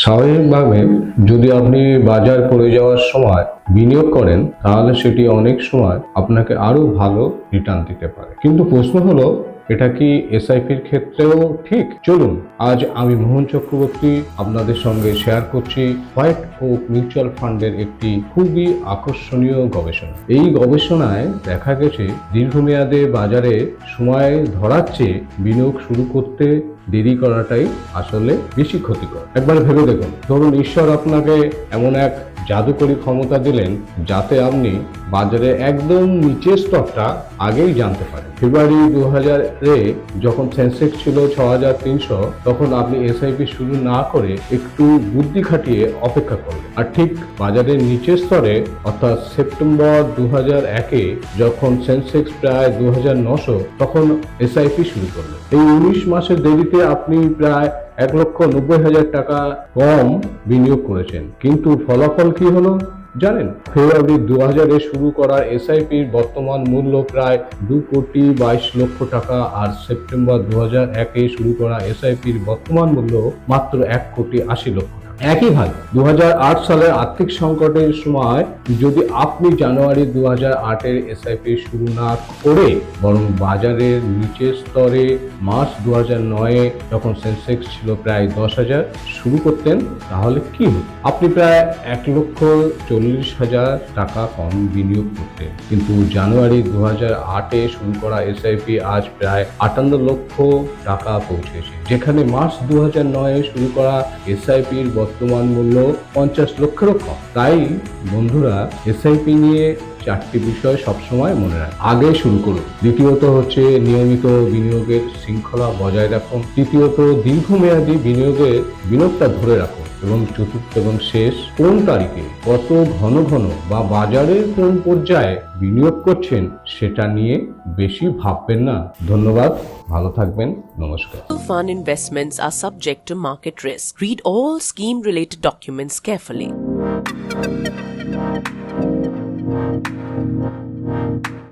স্বাভাবিকভাবে যদি আপনি বাজার পড়ে যাওয়ার সময় বিনিয়োগ করেন তাহলে সেটি অনেক সময় আপনাকে আরো ভালো রিটার্ন দিতে পারে। কিন্তু প্রশ্ন হলো, এটা কি এসআইপির ক্ষেত্রেও ঠিক? চলুন আজ আমি মোহন চক্রবর্তী আপনাদের সঙ্গে শেয়ার করছি হোয়াইট ওক মিউচুয়াল ফান্ডের একটি খুবই আকর্ষণীয় গবেষণা। এই গবেষণায় দেখা গেছে দীর্ঘমেয়াদে বাজারে সময় ধরার চেয়ে বিনিয়োগ শুরু করতে দেরি করাটাই আসলে বেশি ক্ষতিকর। একবার ভেবে দেখুন, ধরুন ঈশ্বর আপনাকে এমন এক জাদুকরী ক্ষমতা দিলেন যাতে আপনি বাজারে একদম নিচের স্তরটা আগেই জানতে পারেন। ফেব্রুয়ারি 2000-এ যখন সেন্সেক্স ছিল 6300, তখন আপনি এসআইপি শুরু না করে একটু বুদ্ধি খাটিয়ে অপেক্ষা করলেন। আর ঠিক বাজারের নিচের স্তরে অর্থাৎ সেপ্টেম্বর 2001-এ যখন সেন্সেক্স প্রায় 2900, তখন এসআইপি শুরু করলেন। এই 19 মাসের দেরিতে আপনি প্রায় 1,90,000 টাকা কম বিনিয়োগ করেছেন। কিন্তু ফলাফল কি হলো জানেন? ফেব্রুয়ারি 2000-এ শুরু করা এসআইপির বর্তমান মূল্য প্রায় 2,22,00,000 টাকা, আর সেপ্টেম্বর 2001-এ শুরু করা এসআইপির বর্তমান মূল্য মাত্র 1,80,00,000 টাকা। একইভাবে 2008 সালের আর্থিক সংকটের সময় যদি আপনি জানুয়ারি 2008-এর এসআইপি শুরু না করে বরং বাজারের নিচের স্তরে মার্চ 2009-এ যখন সেন্সেক্স ছিল প্রায় 10,000 শুরু করতেন, তাহলে কি হতো? আপনি প্রায় 1,40,000 টাকা কম বিনিয়োগ করতেন। কিন্তু জানুয়ারি 2008-এ শুরু করা এসআইপি আজ প্রায় 58,00,000 টাকা পৌঁছেছে, যেখানে মার্চ 2009-এ শুরু করা এসআইপির বর্তমান মূল্য 50,00,000-এরও কম। তাই বন্ধুরা, এসআইপি নিয়ে 4টি বিষয় সবসময় মনে রাখুন। আগে শুরু করুন। দ্বিতীয়ত হচ্ছে নিয়মিত বিনিয়োগের শৃঙ্খলা বজায় রাখুন। তৃতীয়ত দীর্ঘমেয়াদী বিনিয়োগটা ধরে রাখুন। এবং চতুর্থ এবং শেষ, কোন তারিখে কত ঘন বা বাজারের কোন পর্যায়ে বিনিয়োগ করছেন সেটা নিয়ে বেশি ভাববেন না। ধন্যবাদ, ভালো থাকবেন, নমস্কার। Fund investments are subject to market risk. Read all scheme-related documents carefully.